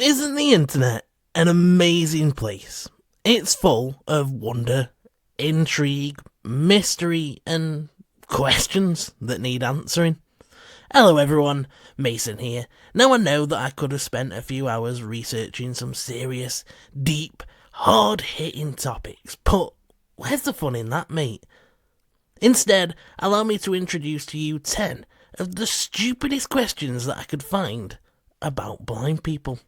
Isn't the internet an amazing place? It's full of wonder, intrigue, mystery, and questions that need answering. Hello everyone, Mason here. Now I know that I could have spent a few hours researching some serious, deep, hard-hitting topics, but where's the fun in that, mate? Instead, allow me to introduce to you 10 of the stupidest questions that I could find about blind people.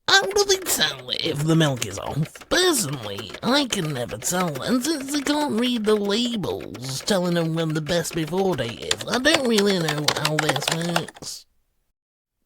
How do they tell if the milk is off? Personally, I can never tell, and since they can't read the labels telling them when the best before date is, I don't really know how this works.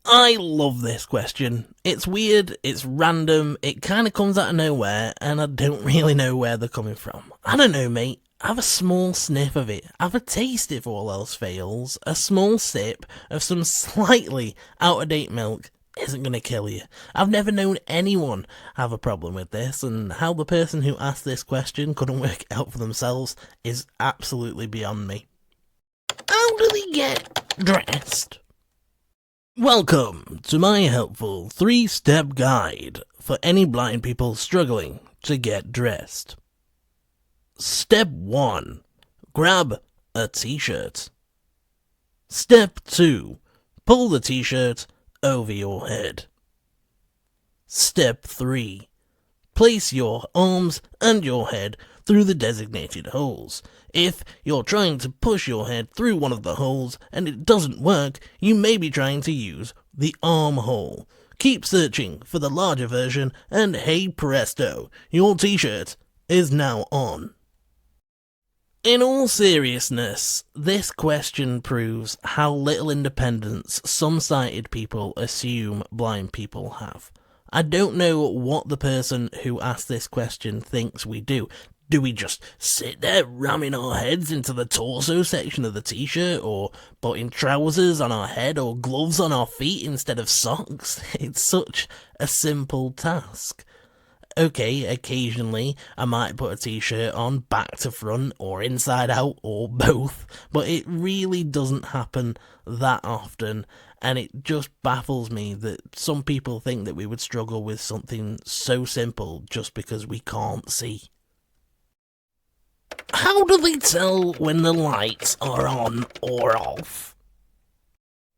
I love this question. It's weird, it's random, it kind of comes out of nowhere, and I don't really know where they're coming from. I don't know, mate. Have a small sniff of it. Have a taste if all else fails. A small sip of some slightly out-of-date milk isn't going to kill you. I've never known anyone have a problem with this, and how the person who asked this question couldn't work it out for themselves is absolutely beyond me. How do they get dressed? Welcome to my helpful 3-step guide for any blind people struggling to get dressed. Step 1. Grab a t-shirt. Step 2. Pull the t-shirt over your head. Step 3. Place your arms and your head through the designated holes. If you're trying to push your head through one of the holes and it doesn't work, you may be trying to use the arm hole. Keep searching for the larger version, and hey presto, your t-shirt is now on. In all seriousness, this question proves how little independence some sighted people assume blind people have. I don't know what the person who asked this question thinks we do. Do we just sit there ramming our heads into the torso section of the t-shirt, or putting trousers on our head or gloves on our feet instead of socks? It's such a simple task. Okay, occasionally I might put a t-shirt on back to front or inside out or both, but it really doesn't happen that often, and it just baffles me that some people think that we would struggle with something so simple just because we can't see. How do they tell when the lights are on or off?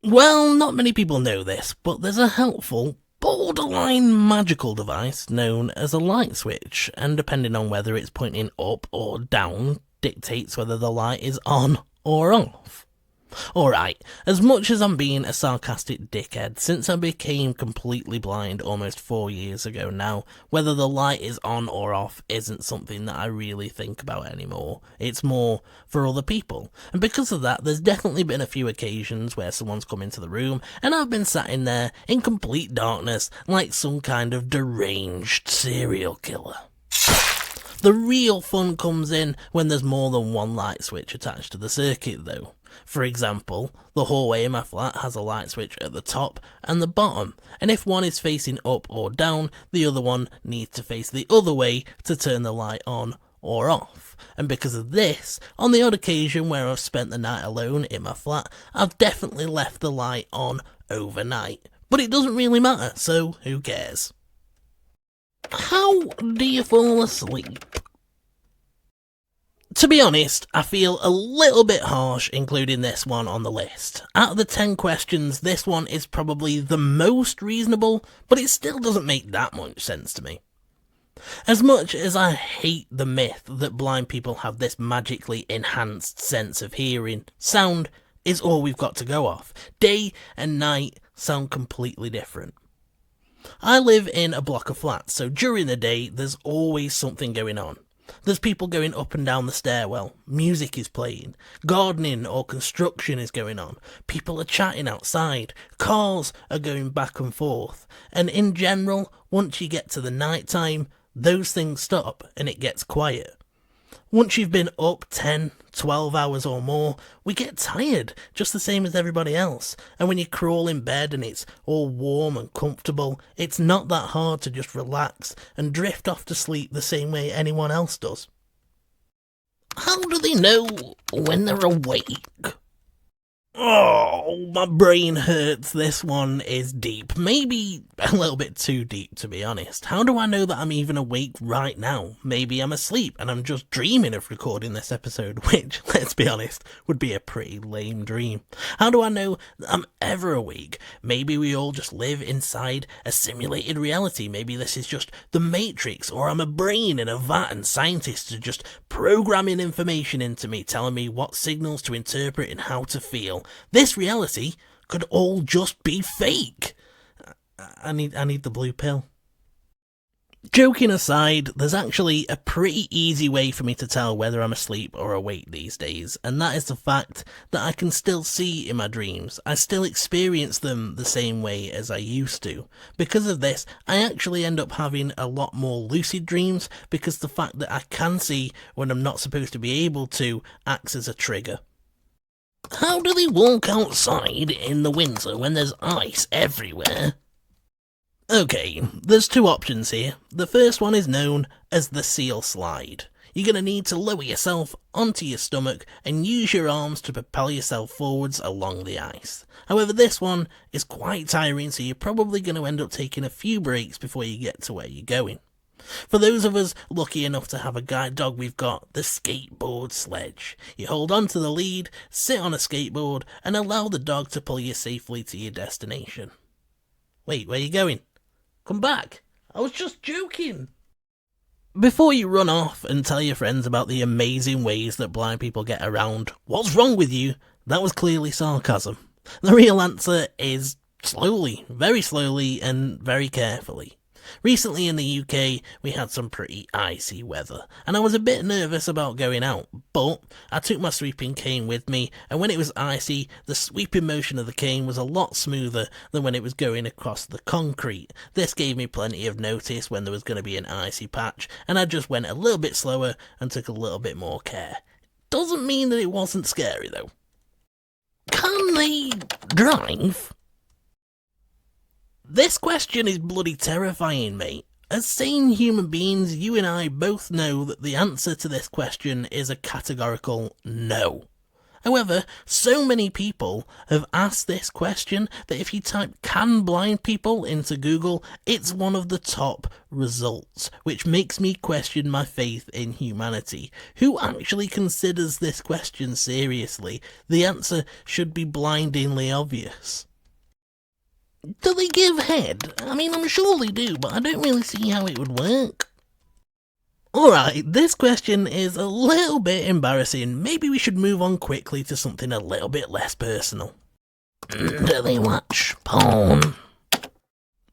Well, not many people know this, but there's a helpful, borderline magical device known as a light switch, and depending on whether it's pointing up or down, dictates whether the light is on or off. Alright, as much as I'm being a sarcastic dickhead, since I became completely blind almost 4 years ago now, whether the light is on or off isn't something that I really think about anymore. It's more for other people, and because of that, there's definitely been a few occasions where someone's come into the room and I've been sat in there in complete darkness like some kind of deranged serial killer. The real fun comes in when there's more than one light switch attached to the circuit though. For example, the hallway in my flat has a light switch at the top and the bottom, and if one is facing up or down, the other one needs to face the other way to turn the light on or off. And because of this, on the odd occasion where I've spent the night alone in my flat, I've definitely left the light on overnight. But it doesn't really matter, so who cares? How do you fall asleep? To be honest, I feel a little bit harsh including this one on the list. Out of the 10 questions, this one is probably the most reasonable, but it still doesn't make that much sense to me. As much as I hate the myth that blind people have this magically enhanced sense of hearing, sound is all we've got to go off. Day and night sound completely different. I live in a block of flats, so during the day there's always something going on. There's people going up and down the stairwell, music is playing, gardening or construction is going on, people are chatting outside, cars are going back and forth, and in general, once you get to the night time, those things stop and it gets quiet. Once you've been up 10, 12 hours or more, we get tired, just the same as everybody else. And when you crawl in bed and it's all warm and comfortable, it's not that hard to just relax and drift off to sleep the same way anyone else does. How do they know when they're awake? Oh, my brain hurts. This one is deep. Maybe a little bit too deep, to be honest. How do I know that I'm even awake right now? Maybe I'm asleep and I'm just dreaming of recording this episode, which, let's be honest, would be a pretty lame dream. How do I know that I'm ever awake? Maybe we all just live inside a simulated reality. Maybe this is just the Matrix, or I'm a brain in a vat and scientists are just programming information into me, telling me what signals to interpret and how to feel. This reality could all just be fake. I need the blue pill. Joking aside, there's actually a pretty easy way for me to tell whether I'm asleep or awake these days, and that is the fact that I can still see in my dreams. I still experience them the same way as I used to. Because of this, I actually end up having a lot more lucid dreams, because the fact that I can see when I'm not supposed to be able to acts as a trigger. How do they walk outside in the winter when there's ice everywhere? Okay, there's two options here. The first one is known as the seal slide. You're going to need to lower yourself onto your stomach and use your arms to propel yourself forwards along the ice. However, this one is quite tiring, so you're probably going to end up taking a few breaks before you get to where you're going. For those of us lucky enough to have a guide dog, we've got the skateboard sledge. You hold on to the lead, sit on a skateboard, and allow the dog to pull you safely to your destination. Wait, where are you going? Come back! I was just joking! Before you run off and tell your friends about the amazing ways that blind people get around, what's wrong with you? That was clearly sarcasm. The real answer is slowly, very slowly, and very carefully. Recently in the UK, we had some pretty icy weather, and I was a bit nervous about going out, but I took my sweeping cane with me, and when it was icy, the sweeping motion of the cane was a lot smoother than when it was going across the concrete. This gave me plenty of notice when there was going to be an icy patch, and I just went a little bit slower and took a little bit more care. Doesn't mean that it wasn't scary though. Can they drive? This question is bloody terrifying, mate. As sane human beings, you and I both know that the answer to this question is a categorical no. However, so many people have asked this question that if you type "can blind people" into Google, it's one of the top results, which makes me question my faith in humanity. Who actually considers this question seriously? The answer should be blindingly obvious. Do they give head? I mean, I'm sure they do, but I don't really see how it would work. Alright, this question is a little bit embarrassing. Maybe we should move on quickly to something a little bit less personal. Do they watch porn?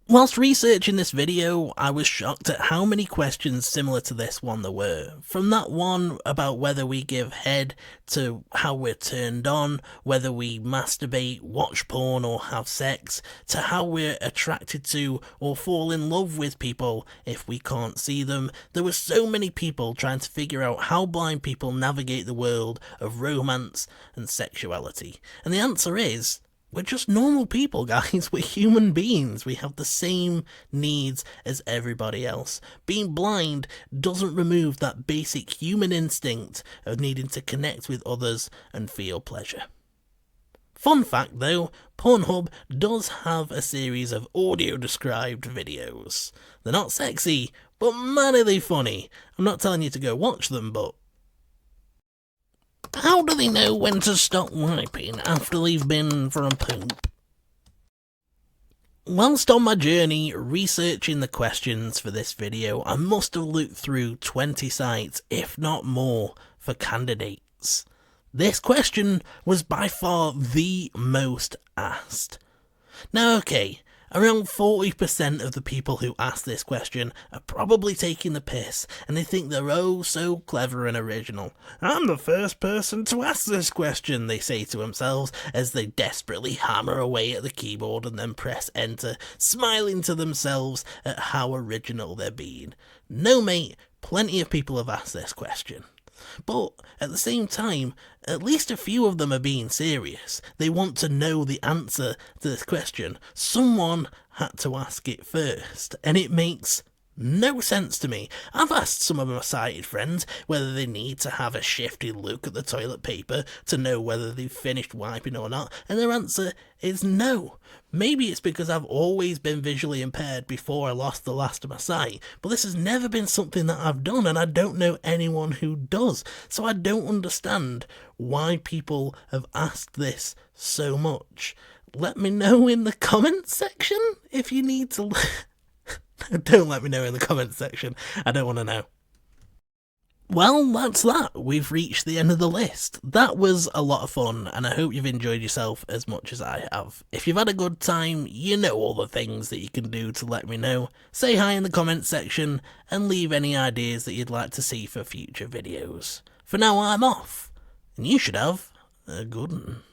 Whilst researching this video, I was shocked at how many questions similar to this one there were. From that one about whether we give head, to how we're turned on, whether we masturbate, watch porn or have sex, to how we're attracted to or fall in love with people if we can't see them. There were so many people trying to figure out how blind people navigate the world of romance and sexuality. And the answer is, we're just normal people, guys. We're human beings. We have the same needs as everybody else. Being blind doesn't remove that basic human instinct of needing to connect with others and feel pleasure. Fun fact though, Pornhub does have a series of audio-described videos. They're not sexy, but man are they funny. I'm not telling you to go watch them, but how do they know when to stop wiping after they've been for a poop? Whilst on my journey researching the questions for this video, I must have looked through 20 sites, if not more, for candidates. This question was by far the most asked. Now okay, around 40% of the people who ask this question are probably taking the piss, and they think they're oh so clever and original. I'm the first person to ask this question, they say to themselves as they desperately hammer away at the keyboard and then press enter, smiling to themselves at how original they're being. No mate, plenty of people have asked this question. But at the same time, at least a few of them are being serious. They want to know the answer to this question. Someone had to ask it first, and it makes no sense to me. I've asked some of my sighted friends whether they need to have a shifty look at the toilet paper to know whether they've finished wiping or not, and their answer is no. Maybe it's because I've always been visually impaired before I lost the last of my sight, but this has never been something that I've done, and I don't know anyone who does, so I don't understand why people have asked this so much. Let me know in the comments section if you need to... Don't let me know in the comments section. I don't want to know. Well, that's that. We've reached the end of the list. That was a lot of fun, and I hope you've enjoyed yourself as much as I have. If you've had a good time, you know all the things that you can do to let me know. Say hi in the comments section, and leave any ideas that you'd like to see for future videos. For now, I'm off, and you should have a good one.